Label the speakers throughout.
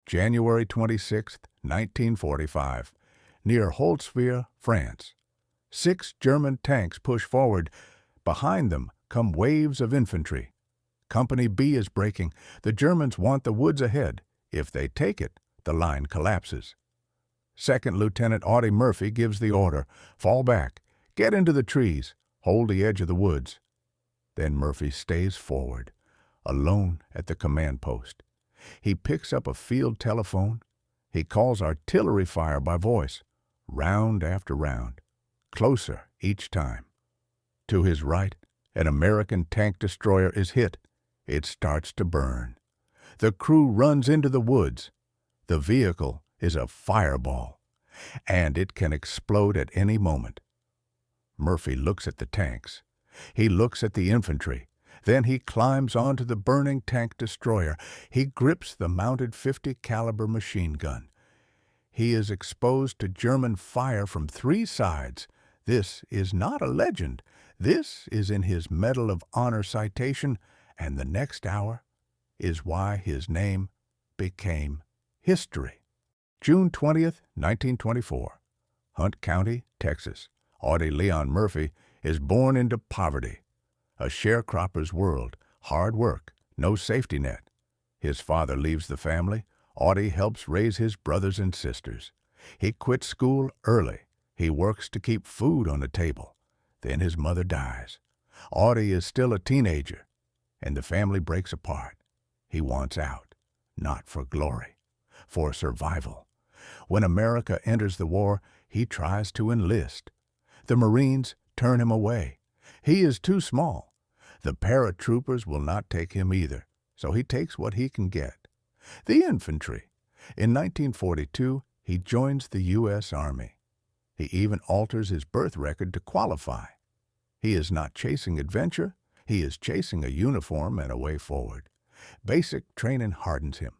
Speaker 1: January 26, 1945, near Holtzwihr, France. 6 German tanks push forward. Behind them come waves of infantry. Company B is breaking. The Germans want the woods ahead. If they take it, the line collapses. Second Lieutenant Audie Murphy gives the order, fall back, get into the trees, hold the edge of the woods. Then Murphy stays forward, alone at the command post. He picks up a field telephone. He calls artillery fire by voice, round after round, closer each time. To his right, an American tank destroyer is hit. It starts to burn. The crew runs into the woods. The vehicle is a fireball, and it can explode at any moment. Murphy looks at the tanks. He looks at the infantry. Then he climbs onto the burning tank destroyer. He grips the mounted .50 caliber machine gun. He is exposed to German fire from 3 sides. This is not a legend. This is in his Medal of Honor citation, and the next hour is why his name became history. June 20th, 1924. Hunt County, Texas. Audie Leon Murphy is born into poverty. A sharecropper's world, hard work, no safety net. His father leaves the family. Audie helps raise his brothers and sisters. He quits school early. He works to keep food on the table. Then his mother dies. Audie is still a teenager, and the family breaks apart. He wants out, not for glory, for survival. When America enters the war, he tries to enlist. The Marines turn him away. He is too small. The paratroopers will not take him either, so he takes what he can get. The infantry. In 1942, he joins the U.S. Army. He even alters his birth record to qualify. He is not chasing adventure. He is chasing a uniform and a way forward. Basic training hardens him,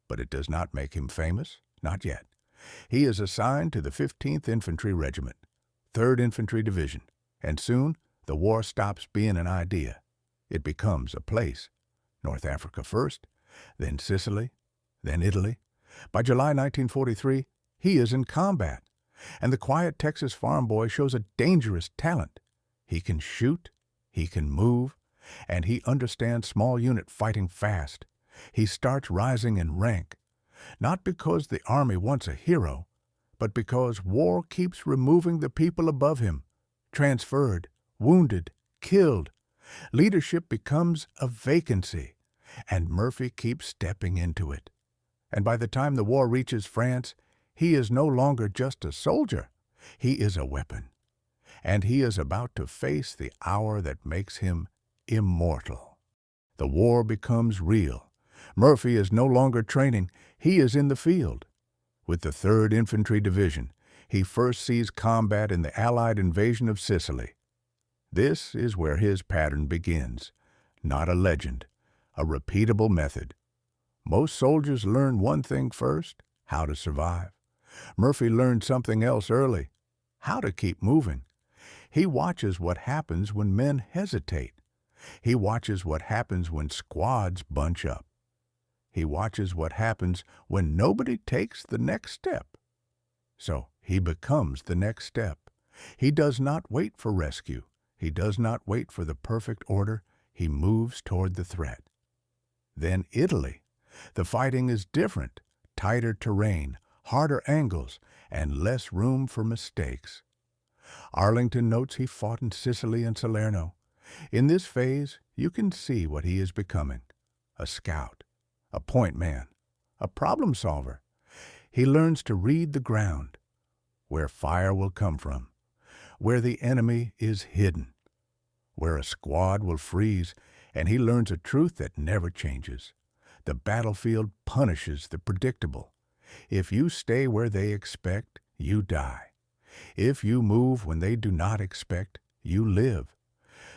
Speaker 1: but it does not make him famous, not yet. He is assigned to the 15th Infantry Regiment, 3rd Infantry Division, and soon the war stops being an idea. It becomes a place. North Africa first, then Sicily, then Italy. By July 1943, he is in combat, and the quiet Texas farm boy shows a dangerous talent. He can shoot, he can move, and he understands small unit fighting fast. He starts rising in rank, not because the Army wants a hero, but because war keeps removing the people above him, transferred, wounded, killed. Leadership becomes a vacancy, and Murphy keeps stepping into it. And by the time the war reaches France, he is no longer just a soldier. He is a weapon. And he is about to face the hour that makes him immortal. The war becomes real. Murphy is no longer training. He is in the field. With the 3rd Infantry Division, he first sees combat in the Allied invasion of Sicily. This is where his pattern begins. Not a legend, a repeatable method. Most soldiers learn one thing first, how to survive. Murphy learned something else early, how to keep moving. He watches what happens when men hesitate. He watches what happens when squads bunch up. He watches what happens when nobody takes the next step. So he becomes the next step. He does not wait for rescue. He does not wait for the perfect order. He moves toward the threat. Then Italy. The fighting is different, tighter terrain, harder angles, and less room for mistakes. Arlington notes he fought in Sicily and Salerno. In this phase, you can see what he is becoming. A scout, a point man, a problem solver. He learns to read the ground, where fire will come from, where the enemy is hidden, where a squad will freeze, and he learns a truth that never changes. The battlefield punishes the predictable. If you stay where they expect, you die. If you move when they do not expect, you live.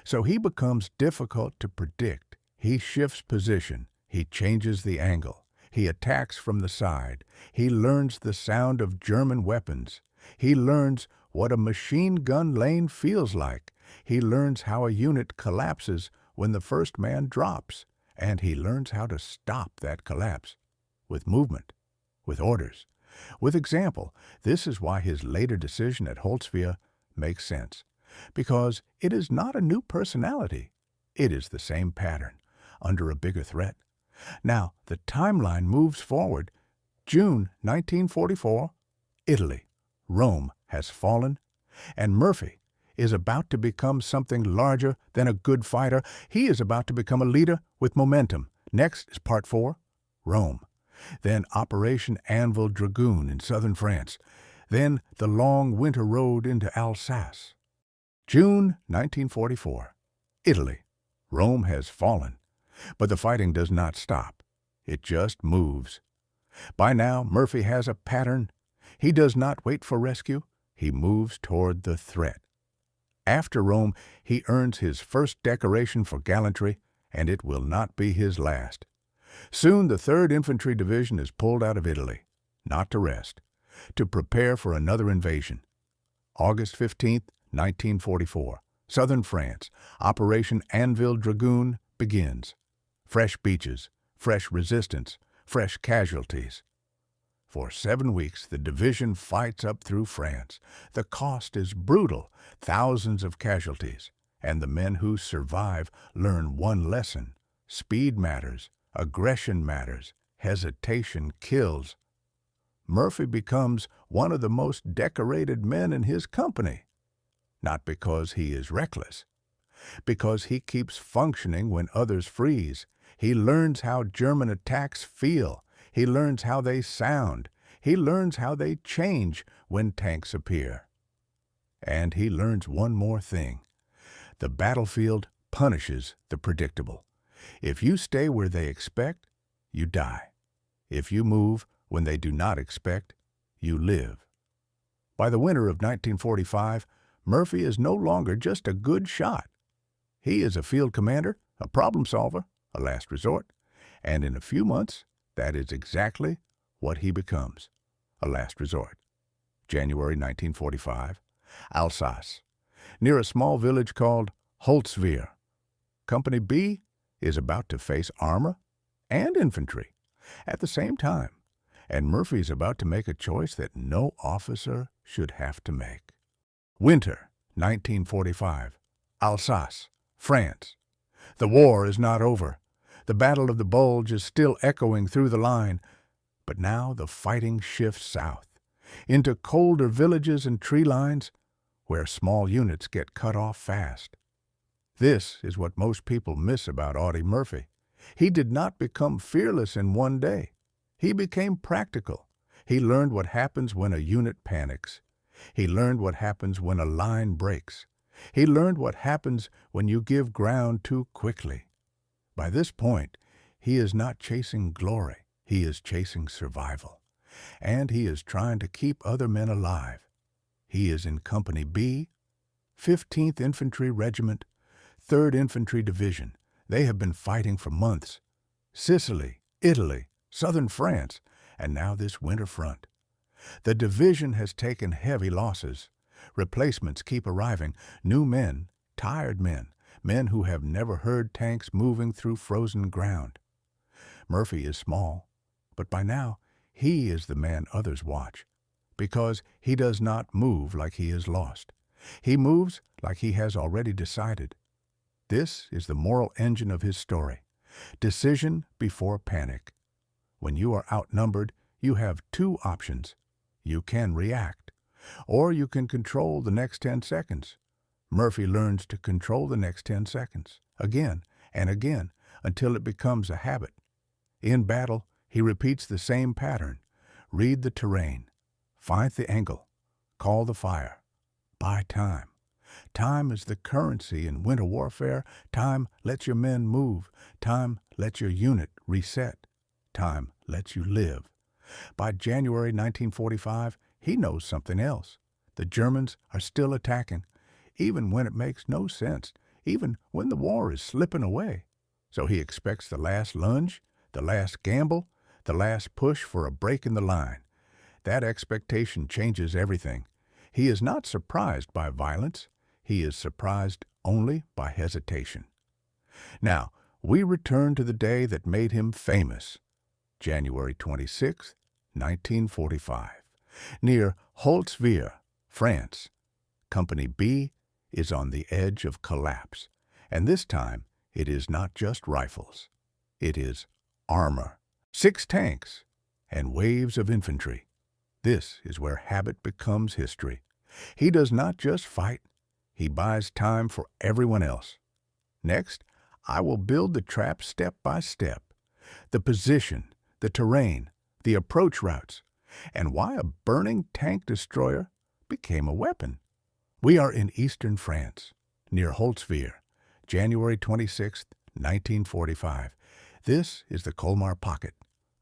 Speaker 1: So he becomes difficult to predict. He shifts position. He changes the angle. He attacks from the side. He learns the sound of German weapons. He learns what a machine gun lane feels like. He learns how a unit collapses when the first man drops, and he learns how to stop that collapse with movement, with orders. With example, this is why his later decision at Holtzwihr makes sense, because it is not a new personality. It is the same pattern, under a bigger threat. Now, the timeline moves forward. June 1944, Italy, Rome has fallen, and Murphy is about to become something larger than a good fighter. He is about to become a leader with momentum. Next is Part 4, Rome. Then Operation Anvil Dragoon in southern France. Then the long winter road into Alsace. June 1944, Italy, Rome has fallen. But the fighting does not stop. It just moves. By now, Murphy has a pattern. He does not wait for rescue. He moves toward the threat. After Rome, he earns his first decoration for gallantry, and it will not be his last. Soon the 3rd Infantry Division is pulled out of Italy, not to rest, to prepare for another invasion. August 15, 1944, southern France, Operation Anvil Dragoon begins. Fresh beaches, fresh resistance, fresh casualties. For 7 weeks, the division fights up through France. The cost is brutal, thousands of casualties, and the men who survive learn one lesson: speed matters, aggression matters, hesitation kills. Murphy becomes one of the most decorated men in his company, not because he is reckless, because he keeps functioning when others freeze. He learns how German attacks feel. He learns how they sound. He learns how they change when tanks appear. And he learns one more thing. The battlefield punishes the predictable. If you stay where they expect, you die. If you move when they do not expect, you live. By the winter of 1945, Murphy is no longer just a good shot. He is a field commander, a problem solver, a last resort, and in a few months, that is exactly what he becomes, a last resort. January 1945, Alsace, near a small village called Holtzwihr. Company B is about to face armor and infantry at the same time, and Murphy is about to make a choice that no officer should have to make. Winter 1945, Alsace, France. The war is not over. The Battle of the Bulge is still echoing through the line, but now the fighting shifts south, into colder villages and tree lines where small units get cut off fast. This is what most people miss about Audie Murphy. He did not become fearless in one day. He became practical. He learned what happens when a unit panics. He learned what happens when a line breaks. He learned what happens when you give ground too quickly. By this point, he is not chasing glory. He is chasing survival. And he is trying to keep other men alive. He is in Company B, 15th Infantry Regiment, 3rd Infantry Division. They have been fighting for months. Sicily, Italy, southern France, and now this winter front. The division has taken heavy losses. Replacements keep arriving. New men, tired men, men who have never heard tanks moving through frozen ground. Murphy is small, but by now he is the man others watch, because he does not move like he is lost. He moves like he has already decided. This is the moral engine of his story. Decision before panic. When you are outnumbered, you have two options. You can react, or you can control the next 10 seconds. Murphy learns to control the next 10 seconds, again and again, until it becomes a habit. In battle, he repeats the same pattern. Read the terrain, find the angle, call the fire, buy time. Time is the currency in winter warfare. Time lets your men move. Time lets your unit reset. Time lets you live. By January 1945, he knows something else. The Germans are still attacking, even when it makes no sense, even when the war is slipping away. So he expects the last lunge, the last gamble, the last push for a break in the line. That expectation changes everything. He is not surprised by violence. He is surprised only by hesitation. Now, we return to the day that made him famous, January 26, 1945. Near Holtzwihr, France, Company B is on the edge of collapse, and this time it is not just rifles. It is armor, 6 tanks, and waves of infantry. This is where habit becomes history. He does not just fight, he buys time for everyone else. Next, I will build the trap step by step. The position, the terrain, the approach routes, and why a burning tank destroyer became a weapon. We are in eastern France, near Holtzwihr, January 26, 1945. This is the Colmar Pocket,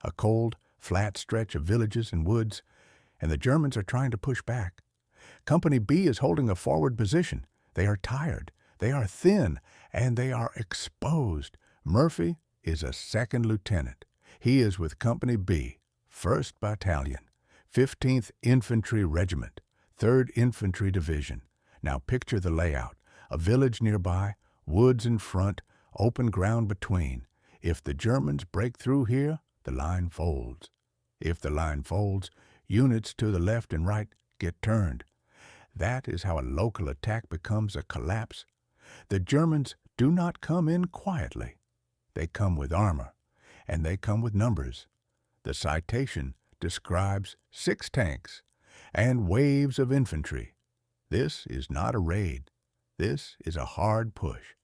Speaker 1: a cold, flat stretch of villages and woods, and the Germans are trying to push back. Company B is holding a forward position. They are tired, they are thin, and they are exposed. Murphy is a second lieutenant. He is with Company B, 1st Battalion, 15th Infantry Regiment, 3rd Infantry Division. Now picture the layout. A village nearby, woods in front, open ground between. If the Germans break through here, the line folds. If the line folds, units to the left and right get turned. That is how a local attack becomes a collapse. The Germans do not come in quietly. They come with armor, and they come with numbers. The citation describes 6 tanks and waves of infantry. This is not a raid. This is a hard push.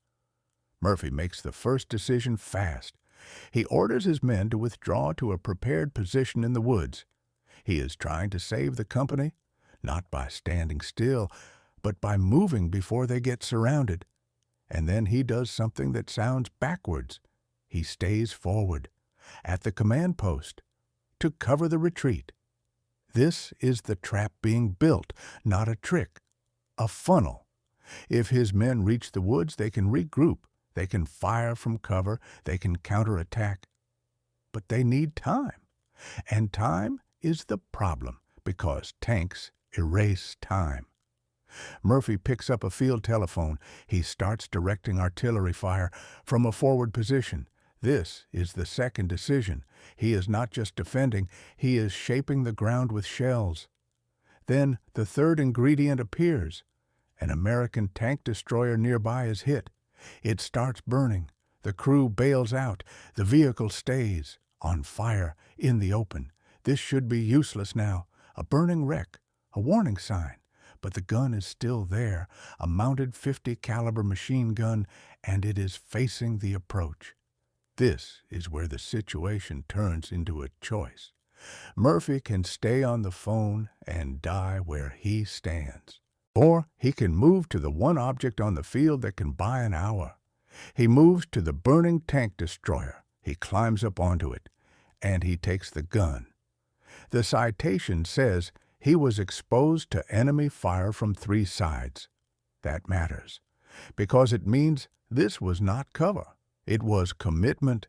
Speaker 1: Murphy makes the first decision fast. He orders his men to withdraw to a prepared position in the woods. He is trying to save the company, not by standing still, but by moving before they get surrounded. And then he does something that sounds backwards. He stays forward, at the command post, to cover the retreat. This is the trap being built, not a trick, a funnel. If his men reach the woods, they can regroup, they can fire from cover, they can counterattack. But they need time. And time is the problem, because tanks erase time. Murphy picks up a field telephone. He starts directing artillery fire from a forward position. This is the second decision. He is not just defending, he is shaping the ground with shells. Then the third ingredient appears. An American tank destroyer nearby is hit. It starts burning. The crew bails out. The vehicle stays, on fire, in the open. This should be useless now. A burning wreck, a warning sign. But the gun is still there, a mounted .50 caliber machine gun, and it is facing the approach. This is where the situation turns into a choice. Murphy can stay on the phone and die where he stands. Or he can move to the one object on the field that can buy an hour. He moves to the burning tank destroyer. He climbs up onto it, and he takes the gun. The citation says he was exposed to enemy fire from 3 sides. That matters, because it means this was not cover. It was commitment.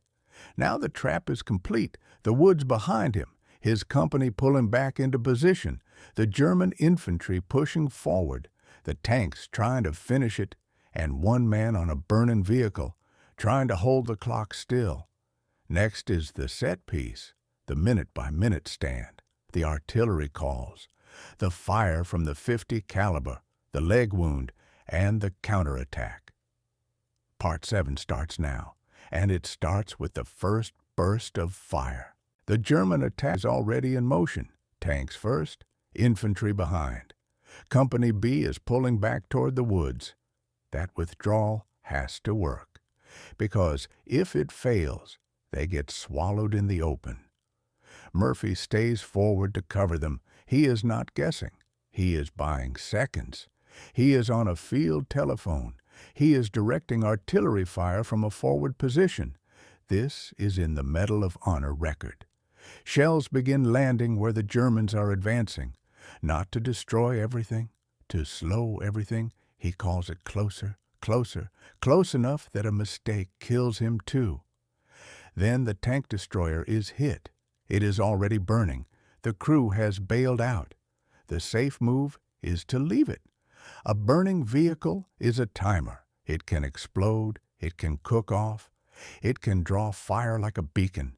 Speaker 1: Now the trap is complete, the woods behind him, his company pulling back into position, the German infantry pushing forward, the tanks trying to finish it, and one man on a burning vehicle, trying to hold the clock still. Next is the set piece, the minute-by-minute stand, the artillery calls, the fire from the .50 caliber, the leg wound, and the counterattack. Part 7 starts now, and it starts with the first burst of fire. The German attack is already in motion, tanks first, infantry behind. Company B is pulling back toward the woods. That withdrawal has to work, because if it fails, they get swallowed in the open. Murphy stays forward to cover them. He is not guessing. He is buying seconds. He is on a field telephone. He is directing artillery fire from a forward position. This is in the Medal of Honor record. Shells begin landing where the Germans are advancing. Not to destroy everything, to slow everything. He calls it closer, closer, close enough that a mistake kills him too. Then the tank destroyer is hit. It is already burning. The crew has bailed out. The safe move is to leave it. A burning vehicle is a timer. It can explode. It can cook off. It can draw fire like a beacon.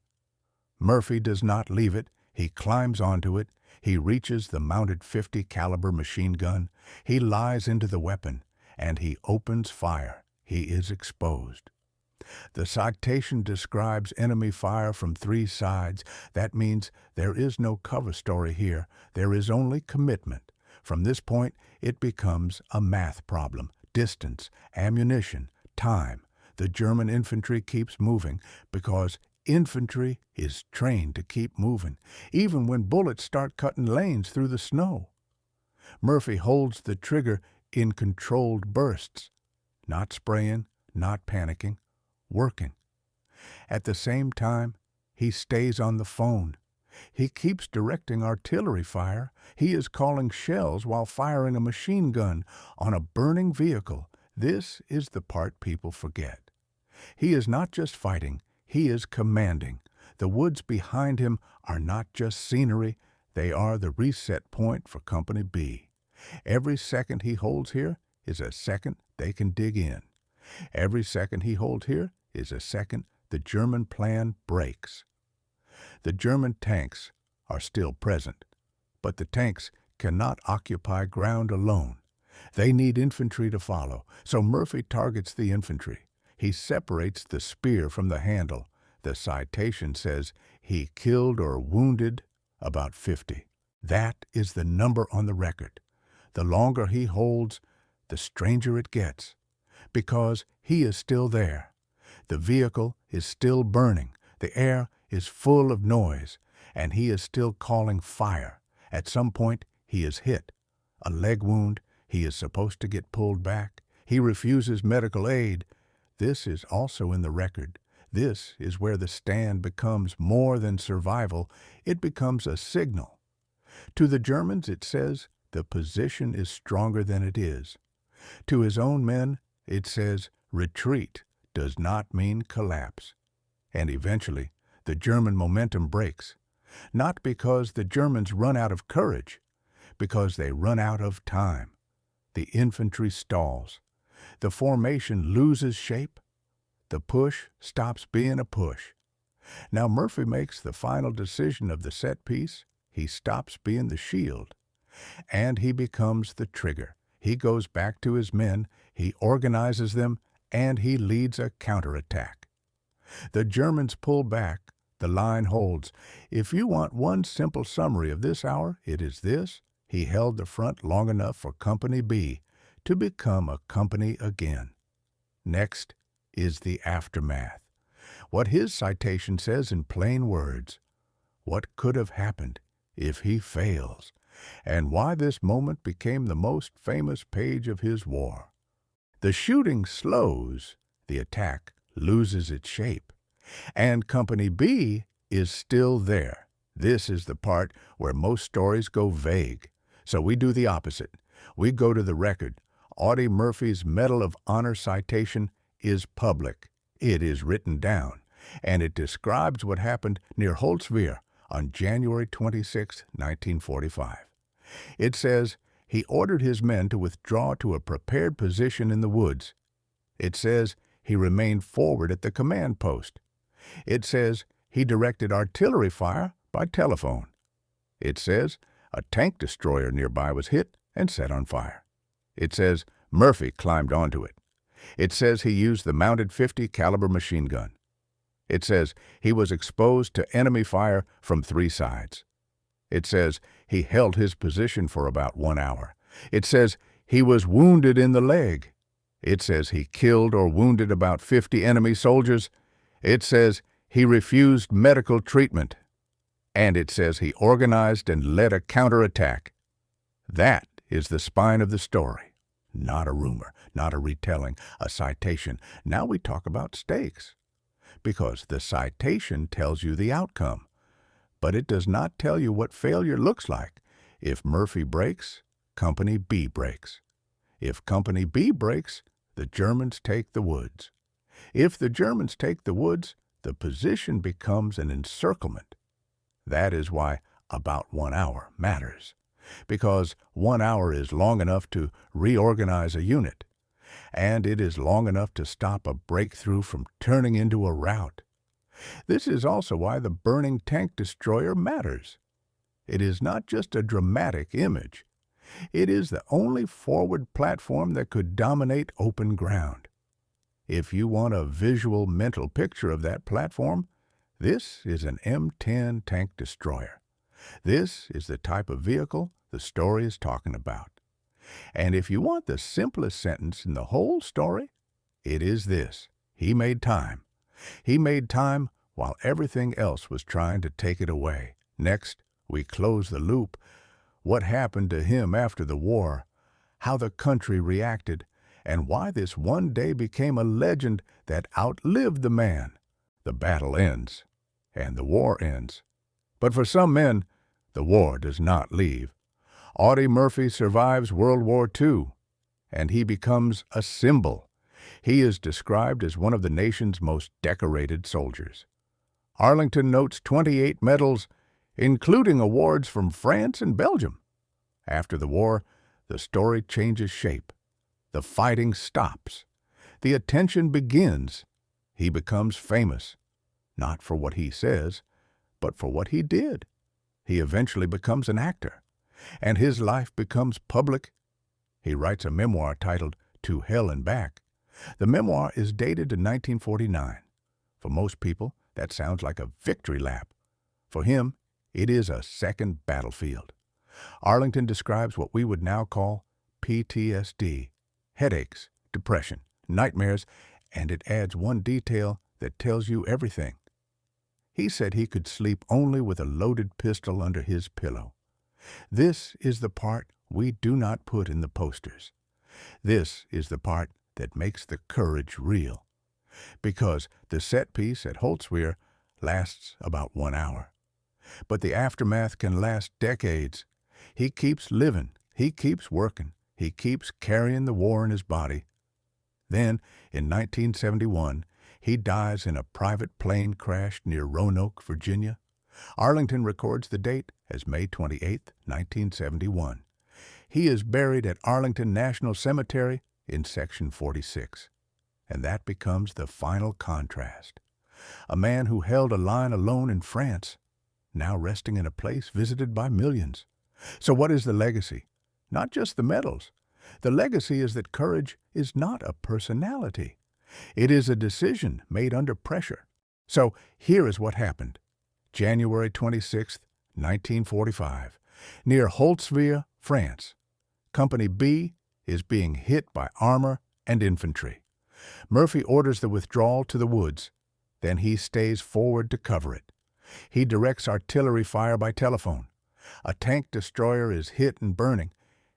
Speaker 1: Murphy does not leave it. He climbs onto it. He reaches the mounted 50 caliber machine gun. He lies into the weapon, and he opens fire. He is exposed. The citation describes enemy fire from 3 sides. That means there is no cover story here. There is only commitment. From this point, it becomes a math problem. Distance, ammunition, time. The German infantry keeps moving because infantry is trained to keep moving, even when bullets start cutting lanes through the snow. Murphy holds the trigger in controlled bursts, not spraying, not panicking, working. At the same time, he stays on the phone. He keeps directing artillery fire. He is calling shells while firing a machine gun on a burning vehicle. This is the part people forget. He is not just fighting, he is commanding. The woods behind him are not just scenery, they are the reset point for Company B. Every second he holds here is a second they can dig in. Every second he holds here is a second the German plan breaks. The German tanks are still present, but the tanks cannot occupy ground alone. They need infantry to follow, so Murphy targets the infantry. He separates the spear from the handle. The citation says he killed or wounded about 50. That is the number on the record. The longer he holds, the stranger it gets, because he is still there. The vehicle is still burning. The air is full of noise, and he is still calling fire. At some point, he is hit. A leg wound. He is supposed to get pulled back. He refuses medical aid. This is also in the record. This is where the stand becomes more than survival. It becomes a signal. To the Germans, it says the position is stronger than it is. To his own men, it says retreat does not mean collapse. And eventually, the German momentum breaks. Not because the Germans run out of courage, because they run out of time. The infantry stalls. The formation loses shape. The push stops being a push. Now Murphy makes the final decision of the set piece. He stops being the shield, and he becomes the trigger. He goes back to his men, he organizes them, and he leads a counterattack. The Germans pull back. The line holds. If you want one simple summary of this hour, it is this: he held the front long enough for Company B to become a company again. Next is the aftermath. What his citation says in plain words: what could have happened if he fails, and why this moment became the most famous page of his war. The shooting slows, the attack loses its shape, and Company B is still there. This is the part where most stories go vague. So we do the opposite. We go to the record. Audie Murphy's Medal of Honor citation is public. It is written down, and it describes what happened near Holtzwihr on January 26, 1945. It says he ordered his men to withdraw to a prepared position in the woods. It says he remained forward at the command post. It says he directed artillery fire by telephone. It says a tank destroyer nearby was hit and set on fire. It says Murphy climbed onto it. It says he used the mounted 50 caliber machine gun. It says he was exposed to enemy fire from 3 sides. It says he held his position for about 1 hour. It says he was wounded in the leg. It says he killed or wounded about 50 enemy soldiers. It says he refused medical treatment. And it says he organized and led a counterattack. That is the spine of the story. Not a rumor, not a retelling, a citation. Now we talk about stakes. Because the citation tells you the outcome, but it does not tell you what failure looks like. If Murphy breaks, Company B breaks. If Company B breaks, the Germans take the woods. If the Germans take the woods, the position becomes an encirclement. That is why about 1 hour matters, because 1 hour is long enough to reorganize a unit, and it is long enough to stop a breakthrough from turning into a rout. This is also why the burning tank destroyer matters. It is not just a dramatic image. It is the only forward platform that could dominate open ground. If you want a visual mental picture of that platform, this is an M10 tank destroyer. This is the type of vehicle the story is talking about. And if you want the simplest sentence in the whole story, it is this: he made time. He made time while everything else was trying to take it away. Next, we close the loop. What happened to him after the war, how the country reacted, and why this one day became a legend that outlived the man. The battle ends, and the war ends. But for some men, the war does not leave. Audie Murphy survives World War II, and he becomes a symbol. He is described as one of the nation's most decorated soldiers. Arlington notes 28 medals, including awards from France and Belgium. After the war, the story changes shape. The fighting stops. The attention begins. He becomes famous, not for what he says, but for what he did. He eventually becomes an actor, and his life becomes public. He writes a memoir titled To Hell and Back. The memoir is dated to 1949. For most people, that sounds like a victory lap. For him, it is a second battlefield. Arlington describes what we would now call PTSD, headaches, depression, nightmares, and it adds one detail that tells you everything. He said he could sleep only with a loaded pistol under his pillow. This is the part we do not put in the posters. This is the part that makes the courage real. Because the set piece at Holtzwihr lasts about 1 hour. But the aftermath can last decades. He keeps living. He keeps working. He keeps carrying the war in his body. Then, in 1971, he dies in a private plane crash near Roanoke, Virginia. Arlington records the date as May 28, 1971. He is buried at Arlington National Cemetery in Section 46. And that becomes the final contrast. A man who held a line alone in France, now resting in a place visited by millions. So what is the legacy? Not just the medals. The legacy is that courage is not a personality. It is a decision made under pressure. So here is what happened. January 26, 1945, near Holtzwihr, France. Company B is being hit by armor and infantry. Murphy orders the withdrawal to the woods. Then he stays forward to cover it. He directs artillery fire by telephone. A tank destroyer is hit and burning.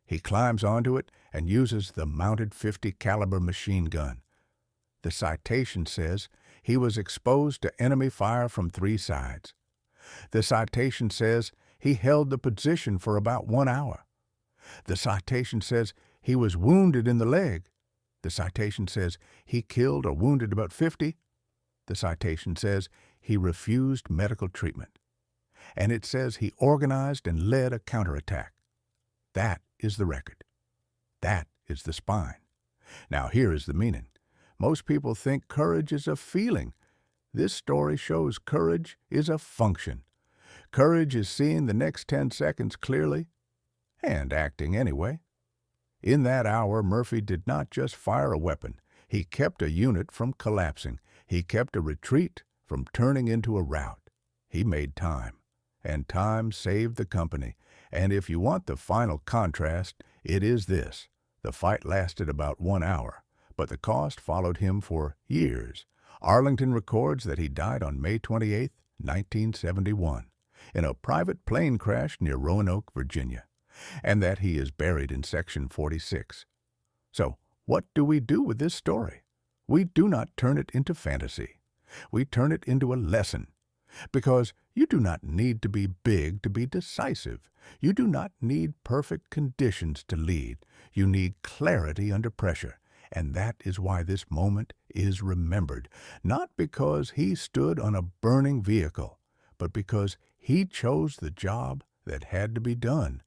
Speaker 1: He climbs onto it and uses the mounted .50 caliber machine gun. The citation says he was exposed to enemy fire from 3 sides. The citation says he held the position for about 1 hour. The citation says he was wounded in the leg. The citation says he killed or wounded about 50. The citation says he refused medical treatment. And it says he organized and led a counterattack. That is the record. That is the spine. Now here is the meaning. Most people think courage is a feeling. This story shows courage is a function. Courage is seeing the next 10 seconds clearly and acting anyway. In that hour, Murphy did not just fire a weapon. He kept a unit from collapsing. He kept a retreat from turning into a rout. He made time, and time saved the company. And if you want the final contrast, it is this. The fight lasted about 1 hour, but the cost followed him for years. Arlington records that he died on May 28, 1971, in a private plane crash near Roanoke, Virginia, and that he is buried in Section 46. So, what do we do with this story? We do not turn it into fantasy. We turn it into a lesson. Because you do not need to be big to be decisive. You do not need perfect conditions to lead. You need clarity under pressure. And that is why this moment is remembered. Not because he stood on a burning vehicle, but because he chose the job that had to be done.